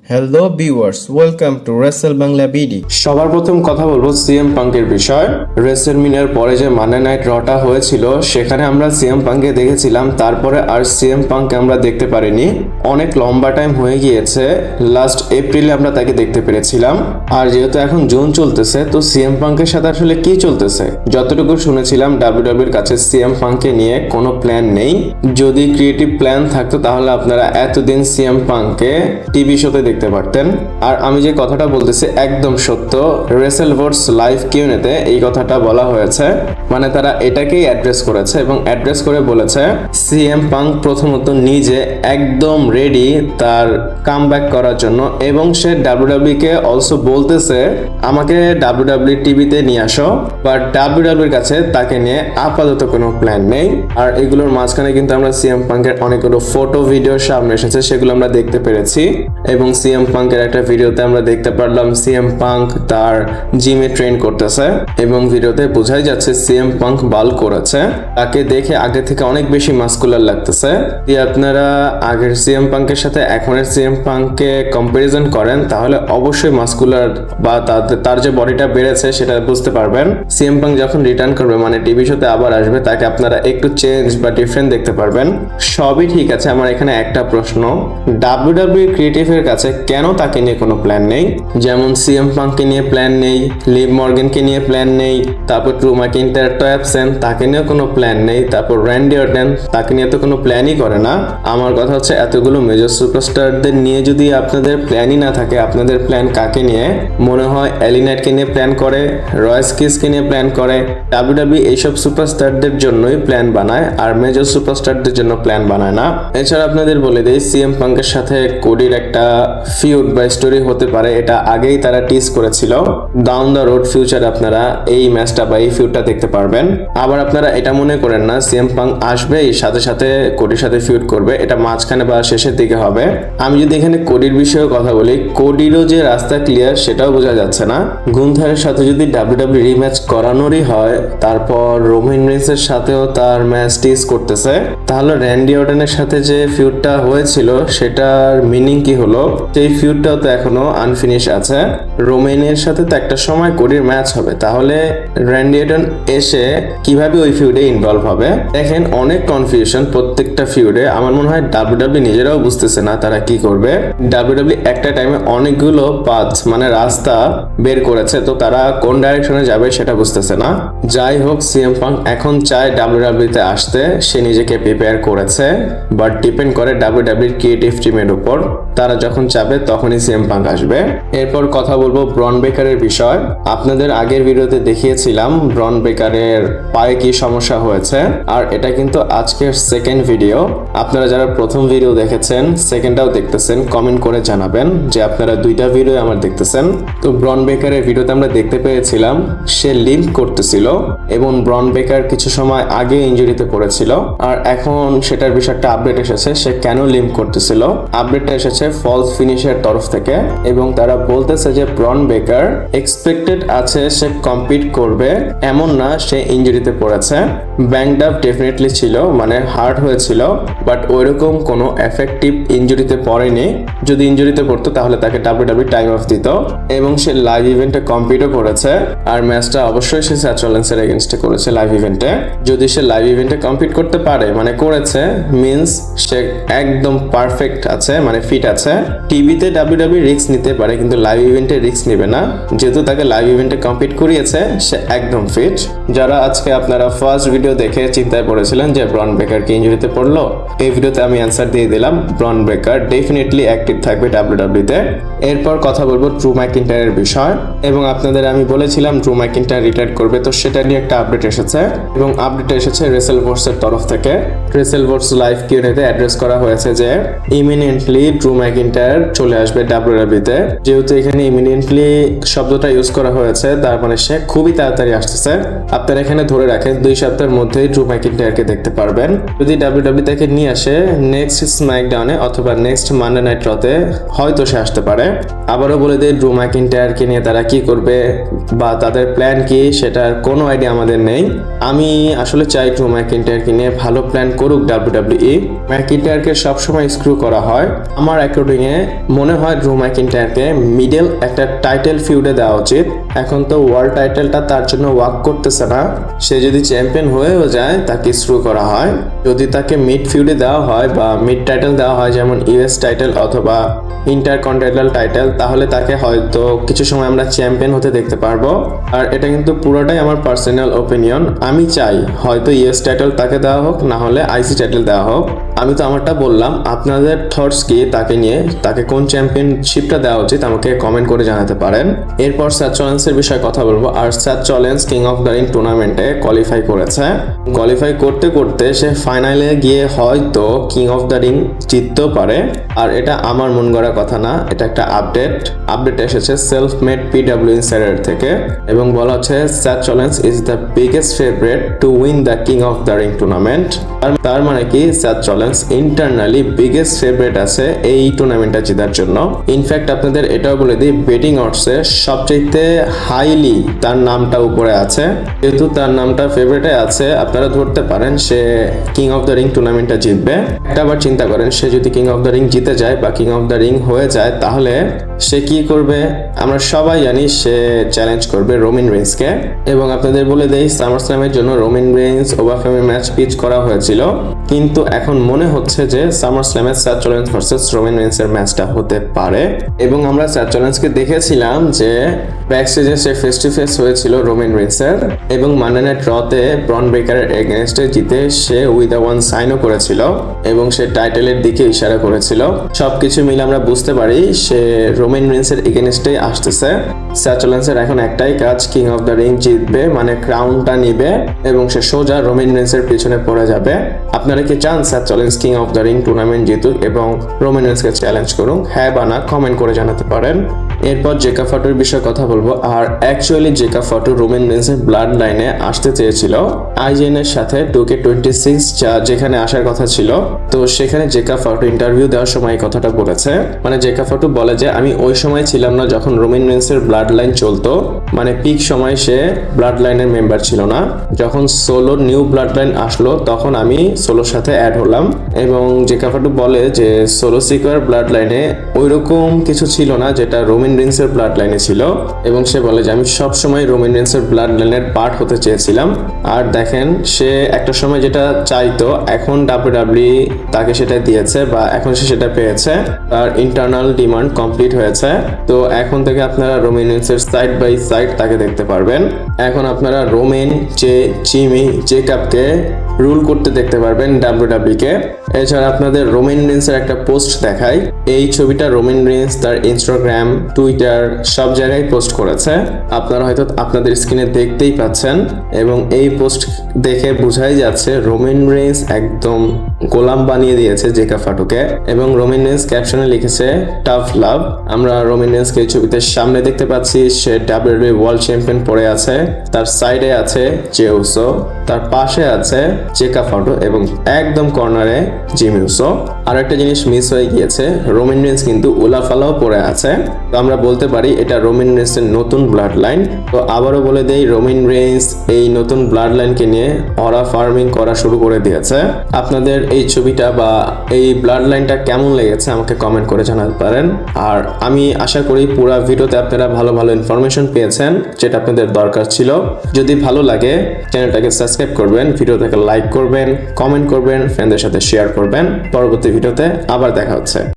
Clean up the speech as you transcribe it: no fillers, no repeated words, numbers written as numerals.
Hello viewers, welcome to Wrestle Bangla BD. সবার প্রথম কথা বলবো সিএম পাঙ্কের বিষয়। রেসেলমিনিয়ার পরে যে মানডে নাইট রটা হয়েছিল সেখানে আমরা সিএম পাঙ্কে দেখেছিলাম, তারপরে আর সিএম পাঙ্কে আমরা দেখতে পারিনি। অনেক লম্বা টাইম হয়ে গিয়েছে, লাস্ট এপ্রিলে আমরা তাকে দেখতে পেরেছিলাম। আর যেহেতু এখন জুন চলতেছে, তো সিএম পাঙ্কের সাথে আসলে কি চলতেছে? যতটুকু শুনেছিলাম ডাব্লিউডাব্লিউর কাছে সিএম পাঙ্কে নিয়ে কোনো প্ল্যান নেই। যদি ক্রিয়েটিভ প্ল্যান থাকতো তাহলে আপনারা এতদিন সিএম পাঙ্কে টিভি শোতে দেখতে পারতেন। আর আমি যে কথাটা বলতেছি একদম সত্য। রেসেলভার্স লাইভ কিউনেতে এই কথাটা বলা হয়েছে, মানে তারা এটাকেই অ্যাড্রেস করেছে এবং অ্যাড্রেস করে বলেছে সিএম পাঙ্ক প্রথমত নিজে একদম রেডি তার কামব্যাক করার জন্য, এবং সে ডাব্লিউডাব্লিউ কে অলসো বলতেছে আমাকে ডাব্লিউডাব্লিউ টিভিতে নিয়ে আসো, বাট ডাব্লিউডাব্লিউর কাছে তাকে নিয়ে আপাতত কোনো প্ল্যান নেই। আর এগুলোর মাঝখানে কিন্তু আমরা সিএম পাঙ্কের অনেকগুলো ফটো ভিডিও সামনে এসেছে, সেগুলো আমরা দেখতে পেরেছি। এবং সিএম পাঙ্কের একটা ভিডিওতে আমরা দেখতে পারলাম সিএম পাঙ্ক তার জিমে ট্রেন করতেছে, এবং ভিডিওতে বোঝাই যাচ্ছে সিএম পাঙ্ক বাল করেছে। তাকে দেখে আগে থেকে অনেক বেশি মাস্কুলার লাগতেছে। যদি আপনারা আগের সিএম পাঙ্কের সাথে এখনের সিএম পাঙ্ককে কম্পারিজন করেন তাহলে অবশ্যই মাস্কুলার বা তার যে বডিটা বেড়েছে সেটা বুঝতে পারবেন। সিএম পাঙ্ক যখন রিটার্ন করবে, মানে টিভি শোতে আবার আসবে, তাকে আপনারা একটু চেঞ্জ বা ডিফারেন্ট দেখতে পারবেন। সবই ঠিক আছে, আমার এখানে একটা প্রশ্ন, ডাব্লিউডাব্লিউ ক্রিয়েটিভের কাছে কেন তাকে নিয়ে কোনো প্ল্যান নেই? যেমন সিএম পাঙ্ককে নিয়ে প্ল্যান নেই, লিভ মর্গানকে নিয়ে প্ল্যান নেই, তারপর ড্রু ম্যাকিন্টায়ার তো অ্যাবসেন্ট, তাকে নিয়ে কোনো প্ল্যান নেই, তারপর র্যান্ডি অর্টন তাকে নিয়ে তো কোনো প্ল্যানই করে না। আমার কথা হচ্ছে এতগুলো মেজর সুপারস্টারদের নিয়ে যদি আপনাদের প্ল্যানই না থাকে, আপনাদের প্ল্যান কাকে নিয়ে? মনে হয় এলিনাইটকে নিয়ে প্ল্যান করে, রয়েস কিসকে নিয়ে প্ল্যান করে। ডাব্লিউডাব্লিউ এইসব সুপারস্টারদের জন্যই প্ল্যান বানায়, আর মেজর সুপারস্টারদের জন্য প্ল্যান বানায় না। এছাড়া আপনাদের বলে দেই, সিএম পাঙ্কের সাথে কোডির একটা ফিউড বা স্টোরি হতে পারে, এটা আগেই তারা টিজ করেছিল। ডাউন দ্য রোড ফিউচার আপনারা এই ম্যাচটা বা এই ফিউডটা দেখতে পারবেন। আবার আপনারা এটা মনে করেন না সিএম পাঙ্ক আসবেই সাথে সাথে কোডির সাথে ফিউড করবে, এটা মাঝখানে বা শেষের দিকে হবে। আমি যদি এখানে কোডির বিষয়ে কথা বলি, কোডিরও যে রাস্তা ক্লিয়ার সেটাও বোঝা যাচ্ছে না। গুন্থারের সাথে যদি ডাব্লিউডাব্লিউ রিম্যাচ করানোরই হয়, তারপর রোমান রেন্সের সাথেও তার ম্যাচ টিজ করতেছে, তাহলে র্যান্ডি অর্টনের সাথে যে ফিউডটা হয়েছিল সেটার মিনিং কি হলো? সেই ফিউডটাও তো এখনো আনফিনিশ আছে। রোমেনের সাথে তো একটা সময় কোডির ম্যাচ হবে, তাহলে র্যান্ডি অর্টন এসে কিভাবে ওই ফিউডে ইনভলভ হবে? দেখেন অনেক কনফিউশন প্রত্যেকটা ফিউডে। আমার মনে হয় ডাব্লিউডাব্লিউ নিজেরাও বুঝতেছে না তারা কি করবে। ডাব্লিউডাব্লিউ একটা টাইমে অনেকগুলো পাথ মানে রাস্তা বের করেছে, তো তারা কোন ডাইরেকশনে যাবে সেটা বুঝতেছে না। যাই হোক, সিএম পাঙ্ক এখন চায় ডাব্লিউডাব্লিউতে আসতে, সে নিজেকে প্রিপেয়ার করেছে, বাট ডিপেন্ড করে ডাব্লিউডাব্লিউর ক্রিয়েটিভ টিমের উপর। তারা যখন চাবে তখনই সিএম পাঙ্ক আসবে। এরপর কথা বলবো ব্রন বেকারের বিষয়। আপনাদের আগের ভিডিওতে দেখিয়েছিলাম ব্রন বেকারের পায়ে কি সমস্যা হয়েছে, আর এটা কিন্তু আজকের সেকেন্ড ভিডিও। আপনারা যারা প্রথম ভিডিও দেখেছেন, সেকেন্ডটাও দেখতেছেন, কমেন্ট করে জানাবেন যে আপনারা দুইটা ভিডিও আমার দেখতেছেন। তো ব্রন বেকারের ভিডিওতে আমরা দেখতে পেয়েছিলাম সে লিম্প করতেছিল, এবং ব্রন বেকার কিছু সময় আগে ইনজুরিতে পড়েছিল, আর এখন সেটার বিষয়টা আপডেট এসেছে সে কেন লিম্প করতেছিল। আপডেটটা এসেছে ফলস ফিনিশের তরফ থেকে, এবং তারা বলতেছে যে ব্রন বেকার এক্সপেক্টেড আছে সে কম্পিট করবে, এমন না সে ইনজুরিতে পড়েছে। ব্যাংকড আপ ডেফিনেটলি ছিল, মানে হার্ট হয়েছিল, বাট ওইরকম কোনো এফেক্টিভ ইনজুরিতে পড়েনি। যদি ইনজুরিতে পড়তো তাহলে তাকে ডাব্লিউডাব্লিউ টাইম অফ দিত, এবং সে লাইভ ইভেন্টে কম্পিটও করেছে। আর ম্যাচটা অবশ্যই সে স্যাচ রলিন্সের এগেইনস্টে করেছে লাইভ ইভেন্টে। যদি সে লাইভ ইভেন্টে কম্পিট করতে পারে, মানে করেছে, মিন্স সে একদম পারফেক্ট আছে, মানে ফিট আছে। টিভিতে ডাব্লিউডাব্লিউ রিস্ক নিতে পারে, কিন্তু লাইভ ইভেন্টে রিস্ক নেবে না, যেহেতু তাকে লাইভ ইভেন্টে কম্পিট করিয়েছে, সে একদম ফিট। যারা আজকে আপনারা ফার্স্ট ভিডিও দেখে চিন্তায় পড়েছিলেন যে ব্রন বেকার কি ইনজুরিতে পড়লো, এই ভিডিওতে আমি অ্যান্সার দিয়ে দিলাম, ব্রন বেকার ডেফিনেটলি অ্যাক্টিভ থাকবে ডাব্লিউডাব্লিউতে। এরপর কথা বলবো ড্রু ম্যাকিন্টায়ারের বিষয়, এবং আপনাদের আমি বলেছিলাম ড্রু ম্যাকিন্টায়ার রিটায়ার করবে, তো সেটা নিয়ে একটা আপডেট এসেছে, এবং আপডেট এসেছে রেসেলভার্সের তরফ থেকে। রেসেলভার্স লাইভ কিউএনএতে অ্যাড্রেস করা হয়েছে যে ইমিনেন্টলি ড্রু ম্যাকিন্টায়ার চলে আসবে ডাব্লিউডাব্লিউতে। যেহেতু এখানে ইমিনেন্টলি শব্দটা ইউজ করা হয়েছে, তার মানে সে খুবই তাড়াতাড়ি আসতেছে। আপনারা এখানে ধরে রাখেন 2 সপ্তাহের মধ্যেই ড্রু ম্যাকিন্টায়ারকে দেখতে পারবেন। যদি ডাব্লিউডাব্লিউ তাকে নিয়ে আসে নেক্সট স্ম্যাকডাউনে অথবা নেক্সট মানডে নাইট রতে, হয়তো সে আসতে পারে। আবারও বলে দেই ড্রু ম্যাকিন্টায়ারকে নিয়ে তারা কি করবে বা তাদের প্ল্যান কি, সেটার কোনো আইডিয়া আমাদের নেই। আমি আসলে চাই ড্রু ম্যাকিন্টায়ারকে নিয়ে ভালো প্ল্যান করুক ডাব্লিউডাব্লিউই। ম্যাকিন্টায়ারকে সবসময় স্ক্রু করা হয়। আমার অ্যাকর্ডিং এ মনে হয় ড্রু ম্যাকিন্টায়ারকে মিডল একটা টাইটেল ফিউডে দেওয়া উচিত। এখন তো ওয়ার্ল্ড টাইটেলটা তার জন্য ওয়ার্ক করতেছে না, সে যদি চ্যাম্পিয়ন হয়েও যায় তাকে স্ক্রু করা হয়। যদি তাকে মিড ফিউডে দেওয়া হয় বা মিড টাইটেল দেওয়া হয়, যেমন ইউএস টাইটেল অথবা ইন্টারকন্টিনেন্টাল টাইটেল, তাহলে তাকে হয়তো কিছু সময় আমরা চ্যাম্পিয়ন হতে দেখতে পারবো। আর এটা কিন্তু পুরোটাই আমার পার্সোনাল ওপিনিয়ন। আমি চাই হয়তো ইউএস টাইটেল তাকে দেওয়া হোক, না হলে আইসি টাইটেল দেওয়া হোক। আমি তো আমারটা বললাম, আপনাদের থটস কি তাকে নিয়ে? তাকে কোন চ্যাম্পিয়নশিপটা দেওয়া উচিত আমাকে কমেন্ট করে জানাতে পারেন। এরপর স্যাথ রলিন্সের বিষয়ে কথা বলবো। আর Seth Rollins King of the Ring টুর্নামেন্টে কোয়ালিফাই করেছে। কোয়ালিফাই করতে করতে সে ফাইনালে গিয়ে হয়তো কিং অফ দ্য রিং জিততেও পারে। আর এটা আমার মন গড়া কথা না, এটা একটা আপডেট এসেছে সেলফ মেড পিডব্লিউ ইনসাইডার থেকে, এবং বলা হচ্ছে Seth Rollins is the biggest favourite to win the King of the Ring tournament. তার মানে কি Seth Rollins internally biggest favourite আছে এই টুর্নামেন্টটা জেতার জন্য। ইনফ্যাক্ট আপনাদের এটাও বলে দিই, বেটিং অডসে সবচেয়ে হাইলি তার নামটা উপরে আছে। যেহেতু তার নামটা ফেভারিটে আছে, আপনারা ধরতে পারেন সে কিং অফ দ্য রিং টুর্নামেন্টটা জিতবে। একটা আবার চিন্তা করেন, সে যদি কিং অফ দ্য রিং জিতে যায় বা কিং অফ দ্য রিং হয়ে যায়, তাহলে সে কি করবে? আমরা সবাই জানি সে চ্যালেঞ্জ করবে রোমান রেইন্সকে। এবং আপনাদের বলে দেই, সামার স্ল্যামের জন্য রোমান রেইন্স ওভারফেমের ম্যাচ পিচ করা হয়েছিল, কিন্তু এখন মনে হচ্ছে যে সামার স্ল্যামে স্যাথ রলিন্স ভার্সেস রোমান রেইন্সের ম্যাচটা হতে পারে। এবং আমরা স্যাথ রলিন্সকে দেখেছিলাম যে ব্যাকস্টেজে সে ফেস টু ফেস হয়েছিল রোমান রেইন্সের, এবং মানডে নাইট রতে ব্রন ব্রেকারের এগেনস্টে জিতে সে উইথ ওয়ান সাইনও করেছিল, এবং সে টাইটেলের দিকে ইশারা করেছিল। সবকিছু মিলে আমরা বুঝতে পারি সে রোমান রেইন্সের এগেনস্টে আসতেছে। স্যাথ রলিন্সের এখন একটাই কাজ, কিং অফ দ্য রিং জিতবে, মানে ক্রাউনটা নিবে, এবং সে সোজা রোমান রেইন্সের পিছনে পড়ে যাবে। আপনারা কি চান Seth Rollins King of the Ring tournament জিতুক এবং রোমান রেইন্সকে চ্যালেঞ্জ করুক? হ্যাঁ বা না কমেন্ট করে জানাতে পারেন। এরপর জেকা ফটোর বিষয়ে কথা বলবো। আর অ্যাকচুয়ালি জেকা ফটো রোমান রেইন্সের ব্লাড লাইনে আসতে চেয়েছিল আইজেন এর সাথে 2K26 যেখানে আসার কথা ছিল। তো সেখানে জেকা ফটো ইন্টারভিউ দেওয়ার সময় এই কথাটা বলেছে। মানে জেকা ফটো বলে যে আমি ওই সময় ছিলাম না যখন রোমান রেইন্সের ব্লাড লাইন চলতো, মানে পিক সময় সে ব্লাড লাইনের মেম্বার ছিল না। যখন সোলোর নিউ ব্লাড লাইন আসলো তখন আমি সোলোর সাথে অ্যাড হলাম। এবং জেকা ফটো বলে যে সোলো সিকোয়ার ব্লাড লাইনে ওইরকম কিছু ছিল না যেটা রোমান রেইন্সের ব্লাড লাইনে ছিল। এবং সে বলে যে আমি সবসময় রোমান রেইন্সের ব্লাড লাইনের পার্ট হতে চেয়েছিলাম। আর দেখেন সে একটা সময় যেটা চাইতো, এখন WWE তাকে সেটা দিয়েছে বা এখন সে সেটা পেয়েছে। তার ইন্টারনাল ডিমান্ড কমপ্লিট হয়েছে। তো এখন থেকে আপনারা রোমান রেইন্সের সাইড বাই সাইড তাকে দেখতে পারবেন। এখন আপনারা রোমান, জিমি, জেকাবকে রুল করতে দেখতে পারবেন WWE কে। এছাড়া আপনাদের রোমান রেইন্সের একটা পোস্ট দেখাই। এই ছবিটা রোমান রেইন্স তার ইনস্টাগ্রাম, টুইটার সব জায়গায় পোস্ট করেছে, আপনারা হয়তো আপনাদের স্ক্রিনে দেখতেই পাচ্ছেন। এবং এই পোস্ট দেখে বোঝাই যাচ্ছে রোমান রেইন্স একদম গোলাম বানিয়ে দিয়েছে জেকা ফাটুকে। এবং রোমান রেইন্স ক্যাপশনে লিখেছে টাফ লাভ। আমরা রোমান রেইন্সকে এই ছবিতে সামনে দেখতে পাচ্ছি, সে WWE ওয়ার্ল্ড চ্যাম্পিয়ন পরে আছে, তার সাইডে আছে জে উসো, তার পাশে আছে জেকা ফাটো, এবং একদম কর্নারে জিমি উসো। আর একটা জিনিস মিস হয়ে গিয়েছে, রোমান রেইন্স কিন্তু উলাফালাও পরে আছে। তো আমরা বলতে পারি এটা রোমান রেইন্সের নতুন ব্লাড লাইন। তো আবারও বলে দেই, রোমান রেইন্স এই নতুন ব্লাড লাইনকে নিয়ে অরা ফার্মিং করা শুরু করে দিয়েছে। আপনাদের এই ছবিটা বা এই ব্লাড লাইনটা কেমন লেগেছে আমাকে কমেন্ট করে জানাতে পারেন। আর আমি আশা করি পুরো ভিডিওতে আপনারা ভালো ভালো ইনফরমেশন পেয়েছেন যেটা আপনাদের দরকার ছিল। যদি ভালো লাগে চ্যানেলটাকে সাবস্ক্রাইব করবেন, ভিডিওটাকে লাইক করবেন, কমেন্ট করবেন, ফ্রেন্ডদের সাথে শেয়ার করবেন। পরবর্তী ভিডিওতে আবার দেখা হচ্ছে।